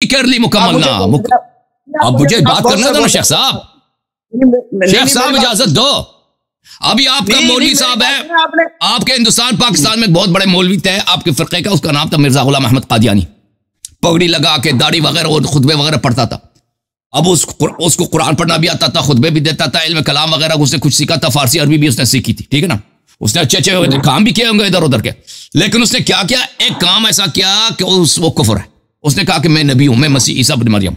कर ली मुकम्मल ना। अब मुझे बात करना था ना शेख साहब। शेख साहब इजाजत दो। अभी आपका मौलवी साहब है, आपके हिंदुस्तान पाकिस्तान में बहुत बड़े मौलवी थे आपके फिरके का, उसका नाम था मिर्जा गुलाम अहमद कादियानी। पगड़ी लगा के दाढ़ी वगैरह और खुतबे वगैरह पढ़ता था। अब उसको कुरान पढ़ना भी आता था, खुतबे भी देता था, इल्म कलाम वगैरह उसने कुछ सीखा था, फारसी अरबी भी उसने सीखी थी, ठीक है ना। उसने अच्छे अच्छे काम भी किए होंगे इधर उधर के, लेकिन उसने क्या किया, एक काम ऐसा किया कि वो कुफर है। उसने कहा कि मैं नबी हूं, मैं मसीह ईसा बिन मरियम,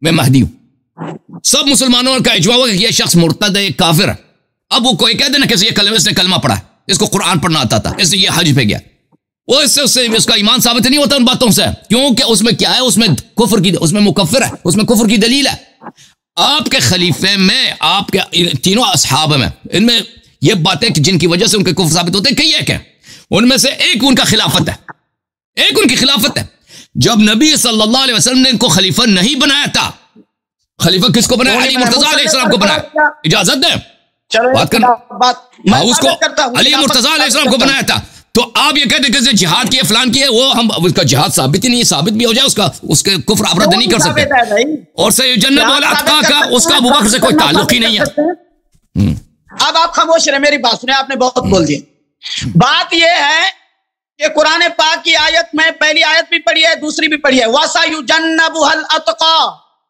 मैं महदी हूं। सब मुसलमानों का इजमा हुआ कि यह शख्स मुर्तद है, काफिर है। अब वो कोई कह देना कैसे इसने कलमा पढ़ा है, इसको कुरान पढ़ना आता था, इसलिए ये हज पे गया, वो इससे उससे उसका ईमान साबित नहीं होता उन बातों से, क्योंकि उसमें क्या है, उसमें कुफर की, उसमें मुकफ्फिर है, उसमें कुफर की दलील है। आपके खलीफे में, आपके तीनों असहाब में, इनमें ये बातें जिनकी वजह से उनके कुफर साबित होते हैं कई एक है, उनमें से एक उनका खिलाफत है, एक उनकी खिलाफत है। जब नबी सल्लल्लाहु अलैहि वसल्लम ने इनको खलीफा नहीं बनाया था, खलीफा किसको बनाया? अली मुर्तजा अलैहिस्सलाम को बनाया। इजाजत दें बात करना, उसको अली मुर्तजा अलैहिस्सलाम को बनाया था। तो आप ये कहते हैं जिहाद किए फलान किए, वो हम उसका जिहाद साबित ही नहीं, साबित भी हो जाए उसका, उसके कुफ्र अबरद नहीं कर सकते। और सही जन्नत वाला अत्का का उसका अबू बकर से कोई ताल्लुक ही नहीं है। अब आप खामोश रहे, मेरी बात सुने, आपने बहुत बोल दिया। बात यह है कि कुरान पाक की आयत में पहली आयत भी पढ़ी है, दूसरी भी पढ़ी है, वसयुजन्नबुहुल अत्का,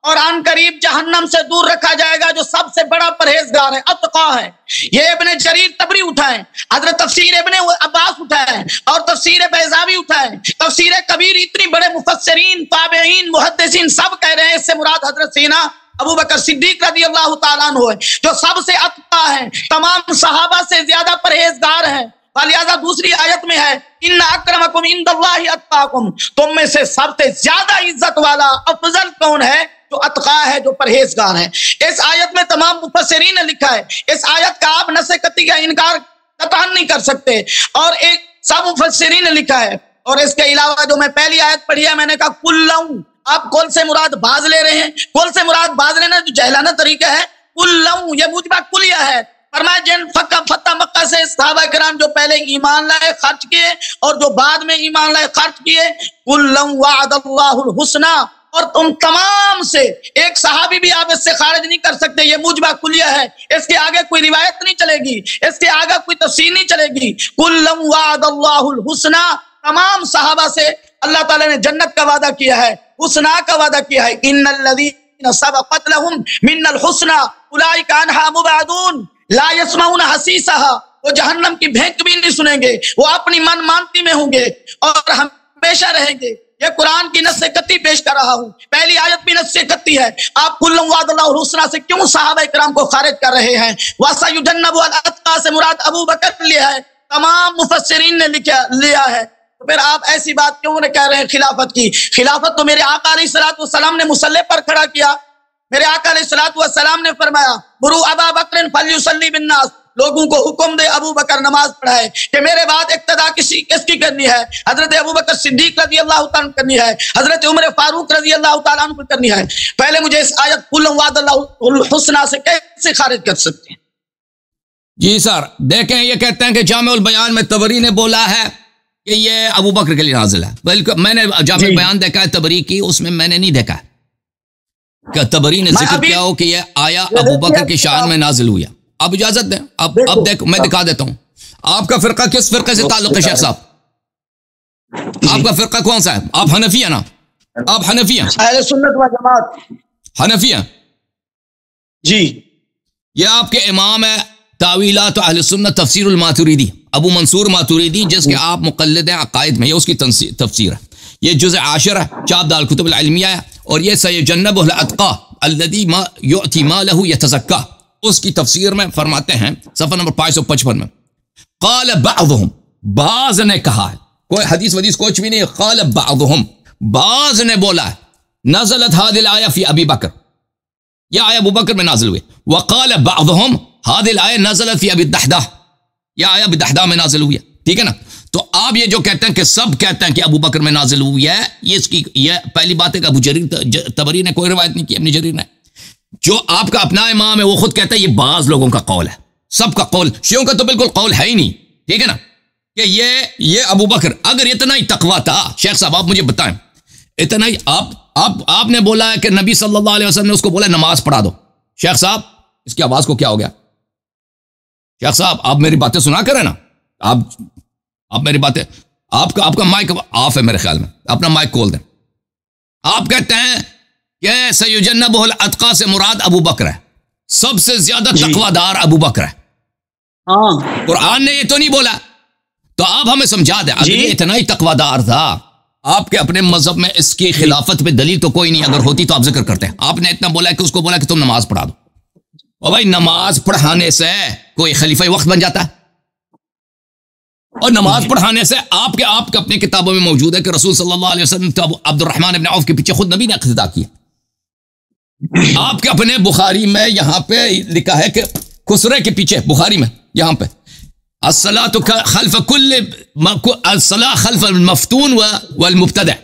और अन करीब जहन्नम से दूर रखा जाएगा जो सबसे बड़ा परहेजगार है, अत्का है। ये इब्ने जरीर तबरी उठाए, हजरत तफसीर इब्ने अब्बास उठाए, और तफसीर बैज़ावी उठाए, तफसीर कबीर, इतनी बड़े मुफस्सिरीन, ताबईन, मुहद्दिसीन सब कह रहे हैं इससे मुराद हजरत सीना अबू बकर सिद्दीक रज़ी अल्लाह तआला अन्हु है, जो सबसे अत्का है, तमाम सहाबा से ज्यादा परहेजगार है। लिहाजा दूसरी आयत में है, इन्ना अक्रमकुम इंदल्लाहि अत्काकुम, तुम में से सबसे ज्यादा इज्जत वाला अफजल कौन है? जो अत्का है, जो परहेजगार है। इस आयत में तमाम मुफस्सिरीन ने लिखा है, इस आयत का आप नस्ख़ का इनकार कतई नहीं कर सकते, और एक सब मुफस्सिरीन ने लिखा है। और इसके अलावा जो मैं पहली आयत पढ़ी है, मैंने कहा कुल्लऊ, आप कुल से मुराद बाज ले रहे हैं, कुल से मुराद बाज लेना जो जहलाना तरीका है। कुल्लऊ ये मुजबा कुलिया है, फरमाया जिन फतह मक्का से सहाबा किराम जो पहले ईमान लाए खर्च किए, और जो बाद में ईमान लाए खर्च किए, कुल्लऊ वअदल्लाहुल हुस्ना, और तुम तमाम से एक सहाबी भी आप इससे खारिज नहीं कर सकते, ये मुजबा कुलिया है, इसके आगे कोई रिवायत नहीं चलेगी, इसके आगे कोई तफसीर नहीं चलेगी। कुल्लऊ वअदल्लाहुल हुस्ना, तमाम सहाबा से अल्लाह ताला ने जन्नत का वादा किया है, हुस्ना का वादा किया है। इन्नल्लज़ीना सबक़त लहुम मिनल हुस्ना उलाइका अन्हा मुबअदून ला यस्माउना हसीसहा, वो जहन्नम की भेंक भी नहीं सुनेंगे, वो अपनी मन मानती में होंगे और हमेशा रहेंगे। ये कुरान की नस्से कत्ती पेश कर रहा हूं, पहली आयत भी नस्से कत्ती है। आप कुल्लुम वादल्लाहुल हुस्ना से क्यों सहाबा किराम को खारिज कर रहे हैं? वसयुजन्नबुल अत्का से मुराद अबू बकर लिया है, तमाम मुफस्सिरीन ने लिया है। तो फिर आप ऐसी बात क्यों न कह रहे हैं खिलाफत की? खिलाफत तो मेरे आका अलैहिस्सलातु वस्सलाम ने मुसल्ले पर खड़ा किया। मेरे आका अलैहिस्सलातु वस्सलाम ने फरमाया, बुरू अबा बकर फल्युसल्ली बिन्नास, लोगों को हुक्म दे अबू बकर नमाज पढ़ाए, कि मेरे बाद इक्तदा किसकी करनी है? हजरत अबू बकर सिद्दीक रज़ी अल्लाह तआला करनी है, हजरत उमर फारूक रज़ी अल्लाह तआला अन्हु करनी है। पहले मुझे इस आयत कुल्लुम वादल्लाहुल हुस्ना से कैसे खारिज कर सकते हैं? जी सर, देखें, ये कहते हैं कि जामिउल बयान में तबरी ने बोला है कि ये अबू बकर के लिए नाजिल है। बल्कि मैंने जामिउल बयान देखा है तबरी की, उसमें मैंने नहीं देखा कि तबरी ने जिक्र किया हो कि यह आया अबू बकर की शान में नाजिल हुआ। अब इजाजत दें, अब देखो मैं दिखा देता हूं आपका फिरका किस फिरके से ताल्लुक है। शेख साहब, आपका फिरका कौन सा है? आप हनफिया ना? आप हनफिया? अहले सुन्नत व जमात हनफिया जी। ये आपके इमाम है तावीलात अहले सुन्नत तफसीरुल मातुरीदी, अबू मंसूर मातुरीदी, जिसके आप मुक़ल्लिद हैं अक़ाइद में, ये उसकी तफसीर है। ये जुज़ आशिर है, चाप दाल कुतुब अल इल्मिया है, और ये सयजन्नबुहुल अत्का अल्लज़ी मा युअती मालहु यतज़क्का, उसकी तफसीर में फरमाते हैं सफ़ा नंबर 555 में, क़ाल बअज़ुहुम, बाज़ ने कहा है, कोई हदीस वदीस कुछ भी नहीं, क़ाल बअज़ुहुम, बाज़ ने बोला है, नज़लत हादिल आया फ़ी अबी बकर, यह आया अबू बकर में नाजिल हुई। वक़ाल बअज़ुहुम हादिल आया नज़लत फ़ी अबी दहदा, यह आया अबी दहदा में नाजिल हुई है। ठीक है ना? तो आप ये जो कहते हैं कि सब कहते हैं कि अबू बकर में नाजिल हुई है, ये इसकी ये पहली बात है कि अबू जरीर तबरी ने कोई रिवायत नहीं की, अपनी जरीर ने। जो आपका अपना इमाम है वो खुद कहता है ये बाज लोगों का कौल है, सबका कौल, शियों का तो बिल्कुल कौल है ही नहीं। ठीक है ना? कि ये अबू बकर, अगर इतना ही तकवा था, शेख साहब आप मुझे बताएं, इतना ही आपने बोला है कि नबी सल्लल्लाहु अलैहि वसल्लम ने उसको बोला नमाज पढ़ा दो। शेख साहब, इसकी आवाज को क्या हो गया? शेख साहब, आप मेरी बातें सुना करें ना, आप मेरी बातें, आपका माइक ऑफ है मेरे ख्याल में, अपना माइक खोल दें। आप कहते हैं कि सयुजन्नबुहुल अतका से मुराद अबू बकर है, सबसे ज्यादा तकवादार अबू बकर है। हाँ, कुरान ने ये तो नहीं बोला, तो आप हमें समझा दें। अगर ये इतना ही तकवादार था, आपके अपने मजहब में इसकी खिलाफत पे दलील तो कोई नहीं, अगर होती तो आप जिक्र करते हैं। आपने इतना बोला कि उसको बोला कि तुम नमाज पढ़ा दो। और भाई, नमाज पढ़ाने से कोई खलीफा वक्त बन जाता है? और नमाज पढ़ाने से आपके अपनी किताबों में मौजूद है कि रसूल सल्लल्लाहु अलैहि वसल्लम तो अब्दुर्रहमान इब्न औफ के पीछे खुद नबी ने इक्तिदा किया। आपके अपने बुखारी में यहां पे लिखा है कि खुसरे के पीछे, बुखारी में यहां पे अस्सलातु खल्फ कुल्ल अस्सला खल्फ मफ्तून वल मुब्तदा,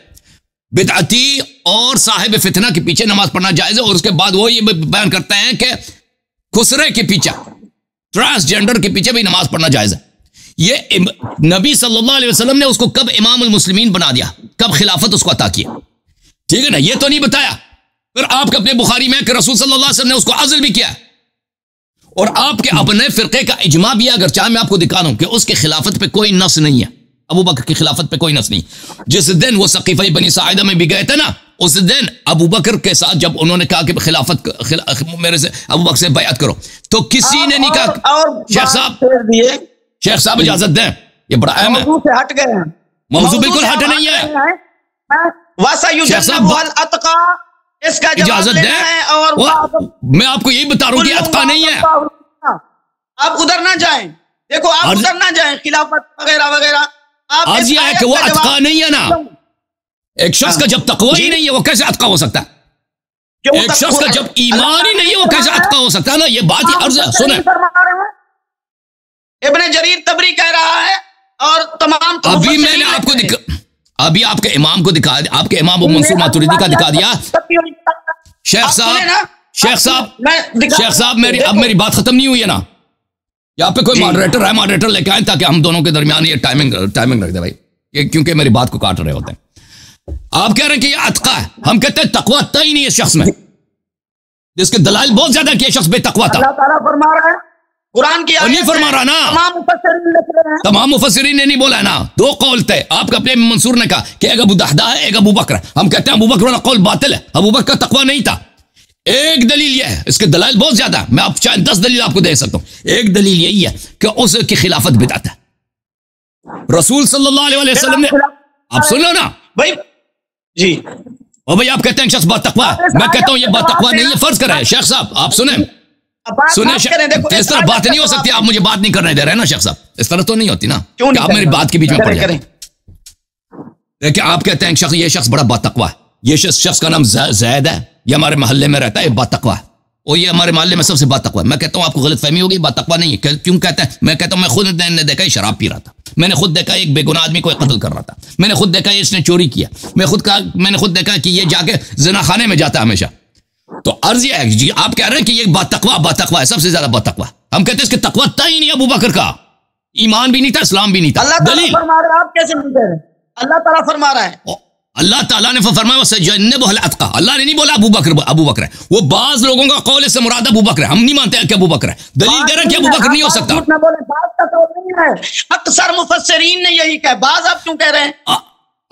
बिदअती और साहिब फितना के पीछे नमाज पढ़ना जायज है। और उसके बाद वो ये बयान करते हैं कि खुसरे के पीछे, ट्रांसजेंडर के पीछे भी नमाज पढ़ना जायज है। ये नबी सल्लल्लाहु अलैहि वसल्लम ने उसको कब इमामुल मुस्लिमीन बना दिया, कब खिलाफत उसको अता किया? ठीक है ना, ये तो नहीं बताया। फिर आपके अपने बुखारी में कि रसूल सल्लल्लाहु अलैहि वसल्लम ने उसको अज़ल भी किया, और आपके अपने फिरके का इजमा भी है। अगर चाहे मैं आपको दिखा दूं कि उसके खिलाफत पे कोई नस नहीं है, अबू बकर की खिलाफत पे कोई नस नहीं। जिस दिन वो सकीफा बनी साइदा में भी गए थे ना, उस दिन अबू बकर के साथ जब उन्होंने कहा कि खिलाफत मेरे से अबू बकर से बैअत करो, तो किसी ने नहीं कहा। शेख साहब इजाजत दें, ये बड़ा अहम है। से हट गए हैं, मौजू बिल्कुल हट नहीं है। इसका इजाजत दें, और मैं आपको यही बता रहा हूं कि अतका नहीं है। आप उधर ना जाएं, देखो आप उधर ना जाएं, खिलाफत वगैरह वगैरह। अर्ज यह है कि वो अतका नहीं है ना। एक शख्स का जब तकवा ही नहीं है, वो कैसे अतका हो सकता है? एक शख्स का जब ईमान ही नहीं है, वो कैसे अतका हो सकता है? ना, ये बात ही अर्ज है। सुने, इब्ने जरीर तबरी कह रहा है, और तमाम अभी मैंने आपको अभी आपके इमाम को दिखा, आपके इमाम मंसूर मातुरीदी का दिखा दिया। शेख साहब मेरी बात खत्म नहीं हुई है ना? यहाँ पे कोई मॉडरेटर है, मॉडरेटर लेके आए ताकि हम दोनों के दरमियान ये टाइमिंग रख दे भाई, क्योंकि मेरी बात को काट रहे होते हैं। आप कह रहे हैं कि ये अतका है, हम कहते हैं तकवा था ही नहीं इस शख्स में, जिसके दलाइल बहुत ज्यादा कि शख्स बेतकवा था। अल्लाह ताला फरमा रहा है, कुरान की नहीं फरमा रहा ना, तमाम मुफस्सिरीन ने नहीं बोला है ना। दो कौल थे, आपका अपने मंसूर ने कहा कि एक अबू दहदा है, एक अबू बकर। हम कहते हैं अबू बकर वाला कौल बातिल है, अबू बकर का तकवा नहीं था। एक दलील यह है, इसके दलाइल बहुत ज्यादा, मैं आप चाहे 10 दलील आपको दे सकता हूं। एक दलील यही है कि उसकी खिलाफत बिदअत है। रसूल सल्लल्लाहु अलैहि वसल्लम ने, आप सुन लो ना भाई जी, और भाई आप कहते हैं शख्स बातकवा, मैं कहता हूं ये बातकवा नहीं है। फर्ज करें शेख साहब, आप सुने, इस तरह बात नहीं हो सकती। आप मुझे बात नहीं करने दे रहे हैं ना शेख साहब, इस तरह तो नहीं होती ना कि आप मेरी बात के बीच में पड़ जाए। देखिए, आप कहते हैं ये शख्स बड़ा बातकवा है, ये शख्स का नाम जैद है, ये हमारे मोहल्ले में रहता है, बातकवा है, और ये हमारे मोहल्ले में सबसे बातकवा है। मैं कहता हूं आपको गलतफहमी होगी, बातकवा नहीं है। क्यों कहते हैं? मैं कहता हूं मैं खुद ने देखा ही शराब पी रहा था, मैंने खुद देखा एक बेगुनाह आदमी को कत्ल कर रहा था, मैंने खुद देखा इसने चोरी किया, मैंने खुद देखा कि ये जाके जिना खाने में जाता है हमेशा। तो अर्ज यह है जी, आप कह रहे हैं कि ये बातकवा है, सबसे ज्यादा बातकवा। हम कहते हैं इसके तकवा था ही नहीं, अबू बकर का ईमान भी नहीं था, इस्लाम भी नहीं था। दलील आप कैसे नहीं कह रहे? अल्लाह ताला फरमा रहा है, अल्लाह ताला ने फरमाया सयुजन्नबुहुल अतका। अल्लाह ने नहीं बोला अबू बकर है। वो बाज लोगों का कौल से मुराद अबू बकर है, हम नहीं मानते कि अबू बकर है। दलील दे रहे हैं कि अबू बकर नहीं हो सकता। अक्सर मुफस्सिरीन ने यही कहा, बाज आप क्यों कह रहे हैं?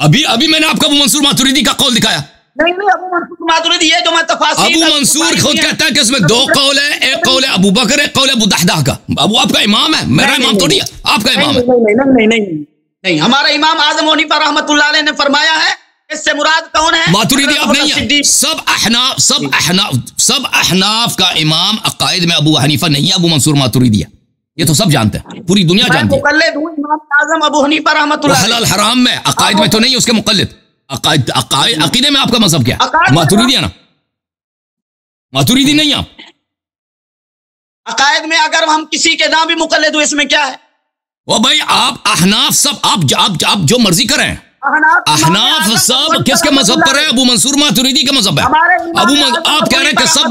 अभी मैंने आपको अबू मंसूर मातुरीदी का कौल दिखाया। नहीं, अबू मंसूर मातुरीदी, ये जो मैं तफसीर, अबू मंसूर खुद कहता है कि इसमें दो कौल है, एक कौल है अबू बकर, एक कौल है अबू दहदा का। अबू आपका इमाम है, मेरा इमाम तो नहीं है, आपका इमाम है। नहीं, हमारा इमाम आज़म हनीफा रहमतुल्लाह अलैह ने फरमाया है, इससे मुराद कौन है? मातुरीदी आप नहीं है। सब अहनाफ का इमाम अकायद में अबू हनीफा नहीं है, अबू मंसूर मातुरीदी है। ये तो सब जानते हैं, पूरी दुनिया जानती है। मुक़ल्लिद हूं इमाम आज़म अबू हनीफा रहमतुल्लाह। हलाल हराम में अकायद में तो नहीं है उसके मुक़ल्लिद। अकीदे में आपका मजहब क्या है? मातुरीदी है ना, मातुरीदी नहीं आप। अकायद में अगर हम किसी के नाम भी मुक़ल्लिद हुए, इसमें क्या है? ओ भाई, आप अहनाफ सब आप जो मर्जी करें। अहनाफ सब किसके मजहब पर है? अबू मंसूर मातुरीदी का मजहब है। आप कह रहे हैं कि सब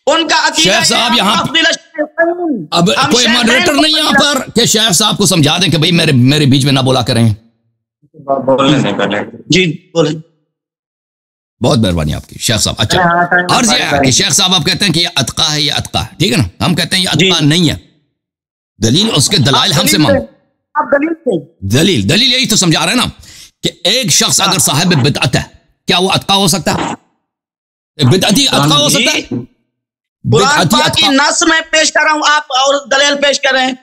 उनका शेख साहब यहाँ अब कोई मॉडरेटर नहीं यहाँ पर कि शेख साहब को समझा दें कि भाई मेरे बीच में ना बोला करें। बोलने नहीं पहले जी बोले। बहुत मेहरबानी आपकी शेख साहब। अच्छा, अर्ज यह है कि शेख साहब आप कहते हैं कि ये अतका है, ये अतका है, ठीक है ना? हम कहते हैं ये अतका नहीं है। दलील, उसके दलाइल हमसे मांगो। आप दलील यही तो समझा रहे हैं ना कि एक शख्स अगर साहिब बिदअत है, क्या वो अतका हो सकता है? बिदअती अतका हो सकता है? कुरान की नस में पेश कर रहा हूं, आप और दलील पेश कर रहे हैं।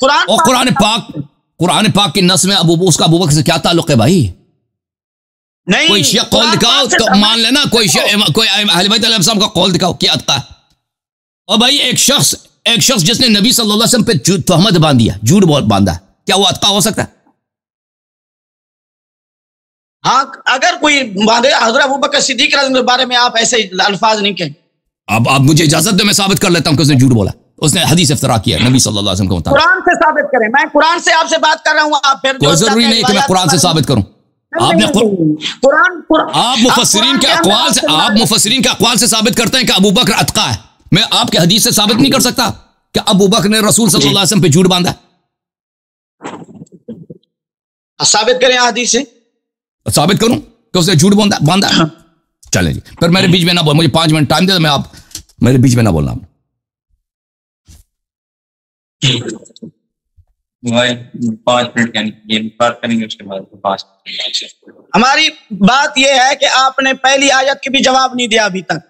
कुरान पाक की नस में उसका अबू बकर से क्या ताल्लुक है भाई? नहीं, कोई शिया कौल दिखाओ तो मान लेना, कोई अहले बैत अलैहिम सलाम का कौल दिखाओ कि अतका है। और भाई एक शख्स जिसने नबी सल्लल्लाहु अलैहि वसल्लम पे तहमत बांधी है, झूठ बांधा है, क्या वो अतका हो सकता है? हाँ, अगर कोई बांधे, हज़रत अबू बकर सिद्दीक के बारे में आप ऐसे अल्फाज नहीं कहें। अब आप मुझे इजाजत दो, मैं साबित कर लेता हूं कि उसने झूठ बोला, उसने हदीस इफ्तरा किया नबी सल्लल्लाहु अलैहि वसल्लम के मुताबिक। कुरान से साबित करें, मैं कुरान से आपसे बात कर रहा हूं। आप फिर कोई जरूरी नहीं कि मैं कुरान से साबित करूं। आपने आप मुफस्सिरीन के अक़वाल से साबित करते हैं कि अबू बकर अतका है। मैं आपके हदीस से साबित नहीं कर सकता कि अबू बकर ने रसूल सल्लल्लाहु अलैहि वसल्लम पे झूठ बांधा। साबित करें हदीस से, साबित करूं कि उसने झूठ बांधा। चलें जी, फिर मेरे बीच में ना बोल, मुझे 5 मिनट टाइम दे दो, मैं आप मेरे बीच में ना बोलना। 5 मिनट ये बात करेंगे, उसके बाद 5 मिनट। हमारी बात यह है कि आपने पहली आयत के भी जवाब नहीं दिया अभी तक।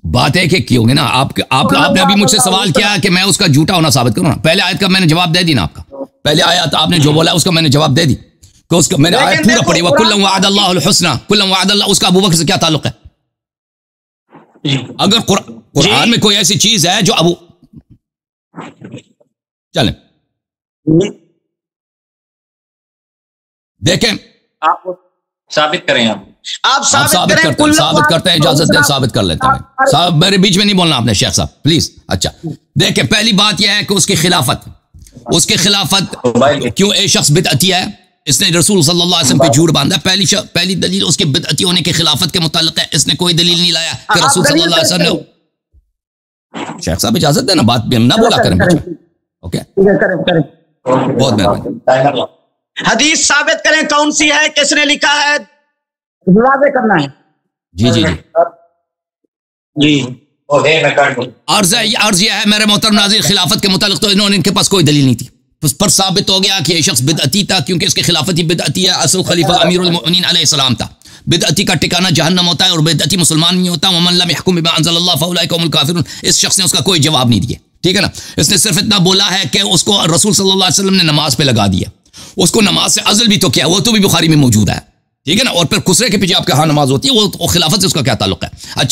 बात है कि क्यों ना आपने अभी मुझसे सवाल किया कि मैं उसका झूठा होना साबित करूं ना। पहले आयत का मैंने जवाब दे दी ना आपका। पहले आयत आपने जो बोला उसका मैंने जवाब दे दी कि उसका मैंने आयत पूरा पढ़ी, वह कुल्लम वअदल्लाहुल हुस्ना, कुल्लम वअदल्लाह, उसका अबू बकर से क्या ताल्लुक है? अगर कुरान में कोई ऐसी चीज है जो अबू, चलें देखें, आप साबित करें। आप साबित करते हैं, इजाजत दें, साबित कर लेते हैं साहब। मेरे बीच में नहीं बोलना आपने शेख साहब, प्लीज। अच्छा देखें, पहली बात यह है कि उसकी खिलाफत क्यों एक शख्स बिदअती है, इसने रसूल सल्लल्लाहु अलैहि वसल्लम पे झूठ बांधा। पहली दलील उसके बिदअती होने की खिलाफत के मुताल्लिक है। इसने कोई दलील नहीं लाया कि रसूल सल्लल्लाहु अलैहि वसल्लम ने। शेख साहब इजाजत देना, बात भी हम ना बोला करें बीच में। ओके, बहुत मेहरबानी। हदीस साबित करें कौन सी है, किसने लिखा है, वाज़े करना है। जी जी जी जी। अर्ज यह है मेरे मोहतरम नाज़रीन, खिलाफत के मुतालिक तो इनके पास कोई दलील नहीं थी। उस पर साबित हो गया कि यह शख्स बिदअती था, क्योंकि इसकी खिलाफत ही बिदअती है। असल खलीफा अमीरुल मोमिनीन अलैहिस्सलाम था। बिदअती का ठिकाना जहन्नम होता है और बिदअती मुसलमान नहीं होता। वमन लम यहकुम बिमा अंज़लल्लाह फउलाइका हुमुल काफिरून। इस शख्स ने उसका कोई जवाब नहीं दिया, ठीक है ना। इसने सिर्फ इतना बोला है कि उसको रसूल सल्लल्लाहु अलैहि वसल्लम ने नमाज पे लगा दिया, उसको नमाज से अज़ल भी तो किया, वो तो भी बुखारी में मौजूद है, ठीक है ना। और फिर खुसरे के पीछे आपके हाँ नमाज होती है, वो खिलाफत से उसका क्या ताल्लुक है? अच्छा,